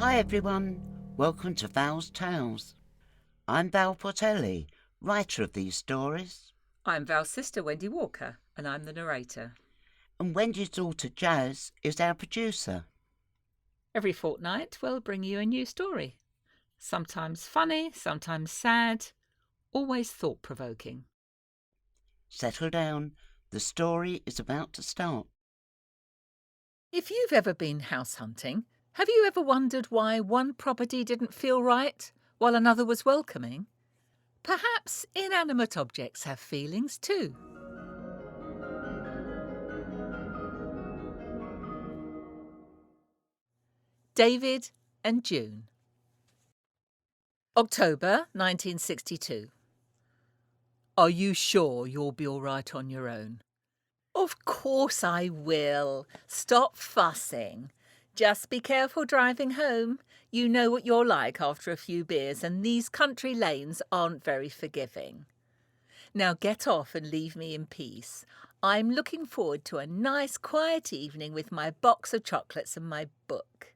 Hi everyone, welcome to Val's Tales. I'm Val Portelli, writer of these stories. I'm Val's sister, Wendy Walker, and I'm the narrator. And Wendy's daughter Jazz is our producer. Every fortnight, we'll bring you a new story. Sometimes funny, sometimes sad, always thought-provoking. Settle down, the story is about to start. If you've ever been house hunting, have you ever wondered why one property didn't feel right while another was welcoming? Perhaps inanimate objects have feelings too. David and June. October 1962. Are you sure you'll be all right on your own? Of course I will. Stop fussing. Just be careful driving home. You know what you're like after a few beers, and these country lanes aren't very forgiving. Now get off and leave me in peace. I'm looking forward to a nice quiet evening with my box of chocolates and my book.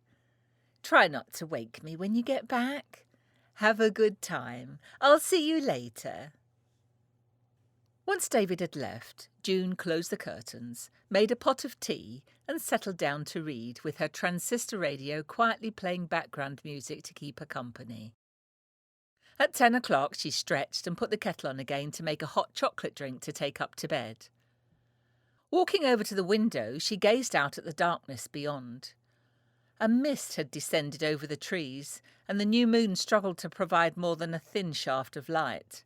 Try not to wake me when you get back. Have a good time. I'll see you later. Once David had left, June closed the curtains, made a pot of tea, and settled down to read, with her transistor radio quietly playing background music to keep her company. At 10 o'clock, she stretched and put the kettle on again to make a hot chocolate drink to take up to bed. Walking over to the window, she gazed out at the darkness beyond. A mist had descended over the trees, and the new moon struggled to provide more than a thin shaft of light.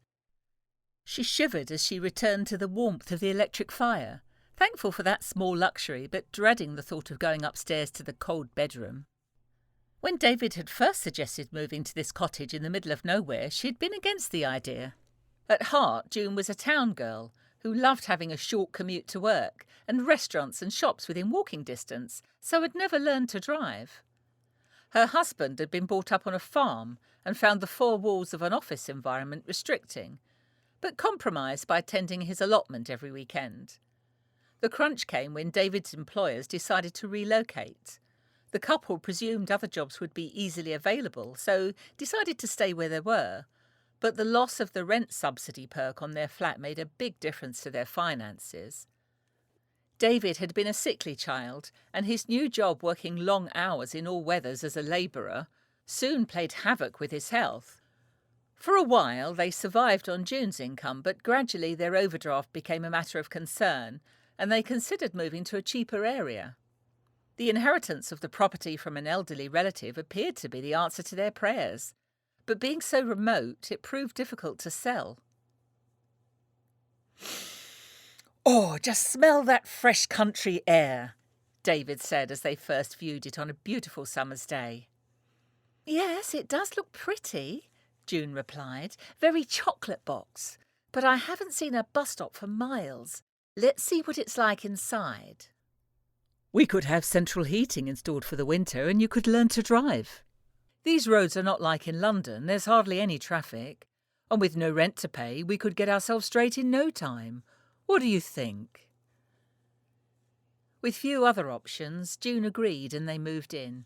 She shivered as she returned to the warmth of the electric fire, thankful for that small luxury, but dreading the thought of going upstairs to the cold bedroom. When David had first suggested moving to this cottage in the middle of nowhere, she had been against the idea. At heart, June was a town girl who loved having a short commute to work and restaurants and shops within walking distance, so had never learned to drive. Her husband had been brought up on a farm and found the four walls of an office environment restricting, but compromised by attending his allotment every weekend. The crunch came when David's employers decided to relocate. The couple presumed other jobs would be easily available, so decided to stay where they were, but the loss of the rent subsidy perk on their flat made a big difference to their finances. David had been a sickly child, and his new job working long hours in all weathers as a labourer soon played havoc with his health. For a while they survived on June's income, but gradually their overdraft became a matter of concern, and they considered moving to a cheaper area. The inheritance of the property from an elderly relative appeared to be the answer to their prayers, but being so remote, it proved difficult to sell. "Oh, just smell that fresh country air," David said as they first viewed it on a beautiful summer's day. "Yes, it does look pretty," June replied. "Very chocolate box. But I haven't seen a bus stop for miles. Let's see what it's like inside." "We could have central heating installed for the winter, and you could learn to drive. These roads are not like in London. There's hardly any traffic. And with no rent to pay, we could get ourselves straight in no time. What do you think?" With few other options, June agreed and they moved in.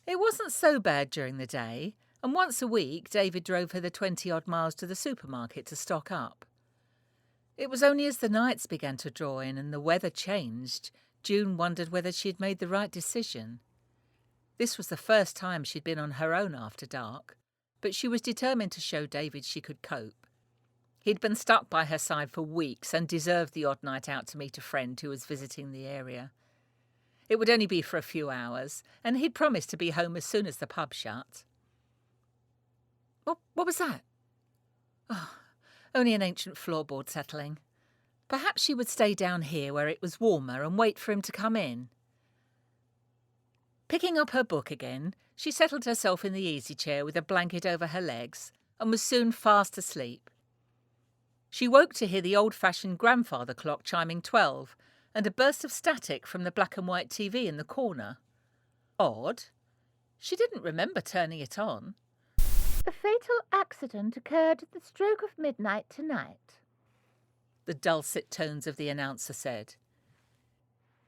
It wasn't so bad during the day, and once a week David drove her the 20-odd miles to the supermarket to stock up. It was only as the nights began to draw in and the weather changed, June wondered whether she had made the right decision. This was the first time she'd been on her own after dark, but she was determined to show David she could cope. He'd been stuck by her side for weeks and deserved the odd night out to meet a friend who was visiting the area. It would only be for a few hours, and he'd promised to be home as soon as the pub shut. What was that? Oh, only an ancient floorboard settling. Perhaps she would stay down here where it was warmer and wait for him to come in. Picking up her book again, she settled herself in the easy chair with a blanket over her legs and was soon fast asleep. She woke to hear the old-fashioned grandfather clock chiming 12 and a burst of static from the black and white TV in the corner. Odd. She didn't remember turning it on. "A fatal accident occurred at the stroke of midnight tonight," the dulcet tones of the announcer said.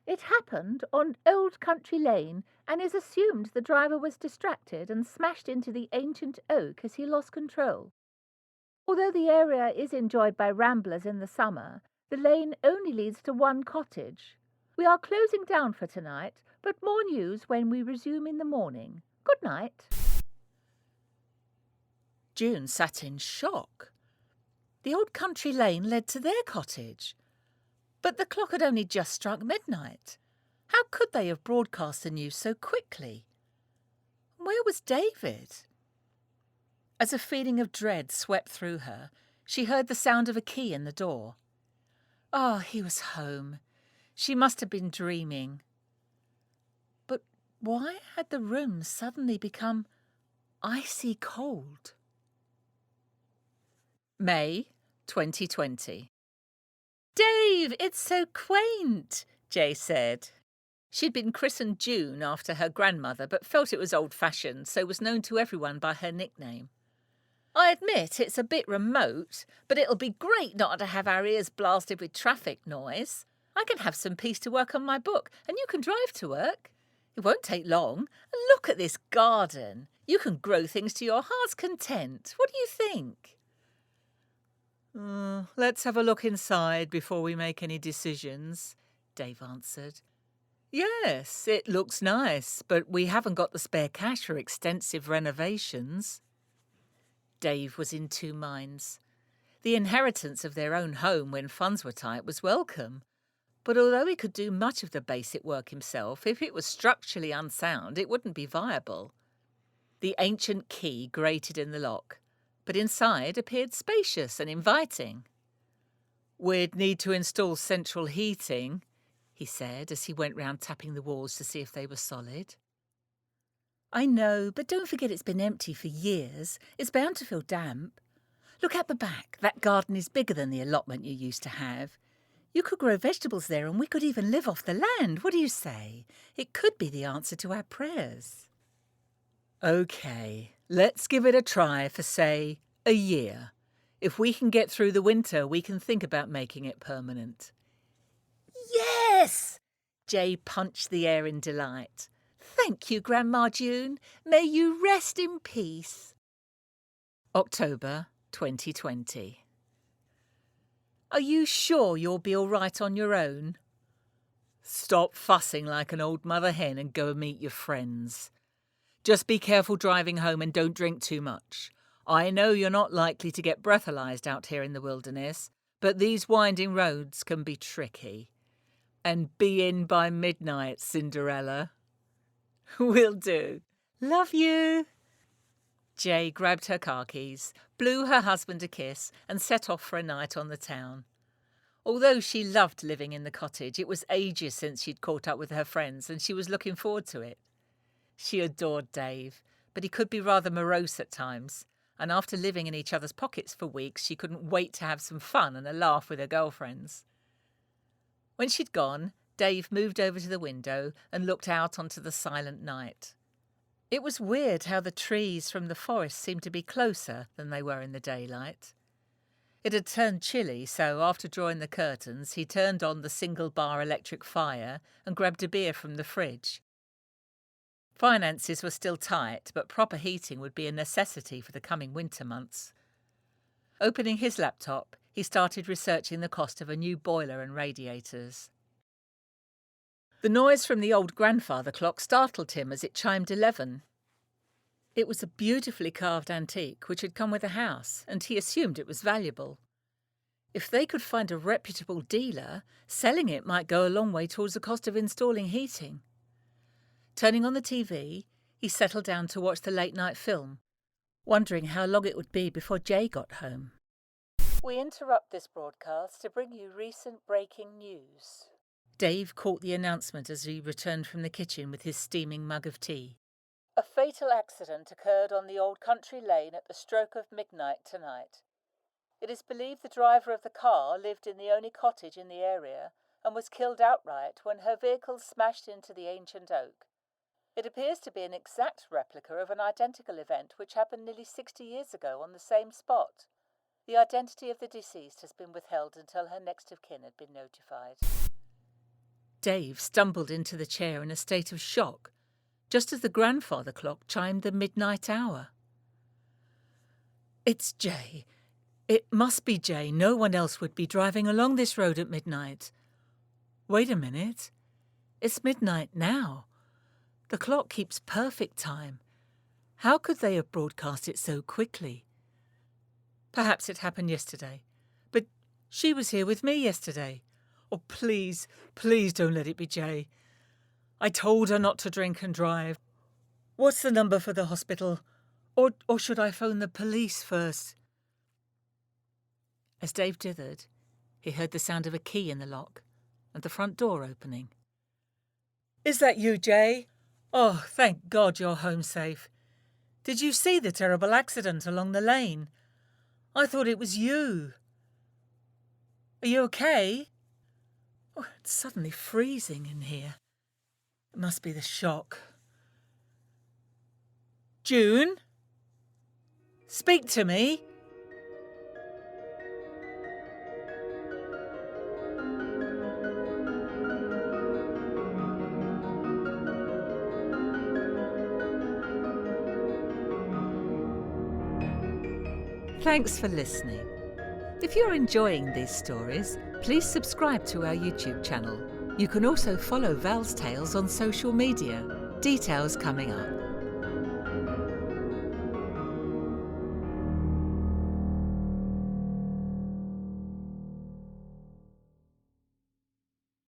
It happened on Old Country Lane and is assumed the driver was distracted and smashed into the ancient oak as he lost control. Although the area is enjoyed by ramblers in the summer, the lane only leads to one cottage. We are closing down for tonight, but more news when we resume in the morning. Good night. June sat in shock. The Old Country Lane led to their cottage. But the clock had only just struck midnight. How could they have broadcast the news so quickly? Where was David? As a feeling of dread swept through her, she heard the sound of a key in the door. Ah, he was home. She must have been dreaming. But why had the room suddenly become icy cold? May 2020. Dave, it's so quaint, Jay said. She'd been christened June after her grandmother, but felt it was old-fashioned, so was known to everyone by her nickname. I admit it's a bit remote, but it'll be great not to have our ears blasted with traffic noise. I can have some peace to work on my book, and you can drive to work. It won't take long. Look at this garden. You can grow things to your heart's content. What do you think? Let's have a look inside before we make any decisions, Dave answered. Yes, it looks nice, but we haven't got the spare cash for extensive renovations. Dave was in two minds. The inheritance of their own home when funds were tight was welcome, but although he could do much of the basic work himself, if it was structurally unsound, it wouldn't be viable. The ancient key grated in the lock, but inside appeared spacious and inviting. We'd need to install central heating, he said as he went round tapping the walls to see if they were solid. I know, but don't forget it's been empty for years. It's bound to feel damp. Look at the back. That garden is bigger than the allotment you used to have. You could grow vegetables there and we could even live off the land. What do you say? It could be the answer to our prayers. OK, let's give it a try for, say, a year. If we can get through the winter, we can think about making it permanent. Yes! Jay punched the air in delight. Thank you, Grandma June. May you rest in peace. October 2020. Are you sure you'll be all right on your own? Stop fussing like an old mother hen and go and meet your friends. Just be careful driving home and don't drink too much. I know you're not likely to get breathalyzed out here in the wilderness, but these winding roads can be tricky. And be in by midnight, Cinderella. Will do. Love you. Jay grabbed her car keys, blew her husband a kiss, and set off for a night on the town. Although she loved living in the cottage, it was ages since she'd caught up with her friends, and she was looking forward to it. She adored Dave, but he could be rather morose at times, and after living in each other's pockets for weeks, she couldn't wait to have some fun and a laugh with her girlfriends. When she'd gone, Dave moved over to the window and looked out onto the silent night. It was weird how the trees from the forest seemed to be closer than they were in the daylight. It had turned chilly, so after drawing the curtains, he turned on the single-bar electric fire and grabbed a beer from the fridge. Finances were still tight, but proper heating would be a necessity for the coming winter months. Opening his laptop, he started researching the cost of a new boiler and radiators. The noise from the old grandfather clock startled him as it chimed 11. It was a beautifully carved antique which had come with the house, and he assumed it was valuable. If they could find a reputable dealer, selling it might go a long way towards the cost of installing heating. Turning on the TV, he settled down to watch the late-night film, wondering how long it would be before Jay got home. We interrupt this broadcast to bring you recent breaking news. Dave caught the announcement as he returned from the kitchen with his steaming mug of tea. A fatal accident occurred on the Old Country Lane at the stroke of midnight tonight. It is believed the driver of the car lived in the only cottage in the area and was killed outright when her vehicle smashed into the ancient oak. It appears to be an exact replica of an identical event which happened nearly 60 years ago on the same spot. The identity of the deceased has been withheld until her next of kin had been notified. Dave stumbled into the chair in a state of shock, just as the grandfather clock chimed the midnight hour. It's Jay. It must be Jay. No one else would be driving along this road at midnight. Wait a minute. It's midnight now. The clock keeps perfect time. How could they have broadcast it so quickly? Perhaps it happened yesterday. But she was here with me yesterday. Oh, please, please don't let it be Jay. I told her not to drink and drive. What's the number for the hospital? Or should I phone the police first? As Dave dithered, he heard the sound of a key in the lock and the front door opening. Is that you, Jay? Oh, thank God you're home safe. Did you see the terrible accident along the lane? I thought it was you. Are you okay? Oh, it's suddenly freezing in here. It must be the shock. June? Speak to me. Thanks for listening. If you're enjoying these stories, please subscribe to our YouTube channel. You can also follow Val's Tales on social media. Details coming up.